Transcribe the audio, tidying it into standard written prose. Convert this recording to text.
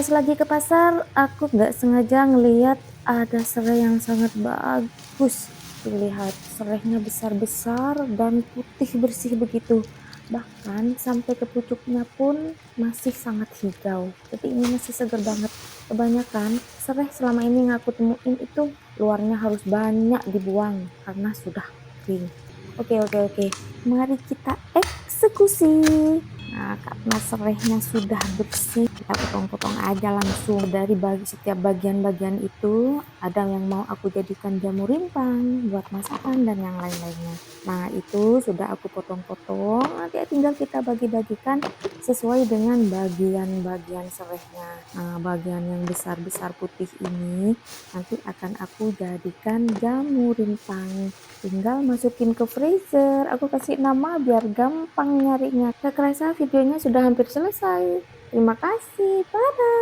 Pas lagi ke pasar, aku nggak sengaja ngeliat ada serai yang sangat bagus. Tuh lihat, serainya besar-besar dan putih bersih begitu. Bahkan sampai ke pucuknya pun masih sangat hijau. Jadi ini masih segar banget. Kebanyakan serai selama ini yang aku temuin itu luarnya harus banyak dibuang karena sudah kering. Oke, oke, oke. Mari kita eksekusi. Nah, karena serehnya sudah bersih, kita potong-potong aja langsung dari setiap bagian-bagian itu. Ada yang mau aku jadikan jamu rimpang buat masakan dan yang lain-lainnya. Nah, itu sudah aku potong-potong. Nanti tinggal kita bagi-bagikan sesuai dengan bagian-bagian serehnya. Nah, bagian yang besar-besar putih ini nanti akan aku jadikan jamu rimpang. Tinggal masukin ke freezer. Aku kasih nama biar gampang nyarinya. Tak kerasa videonya sudah hampir selesai. Terima kasih. Bye.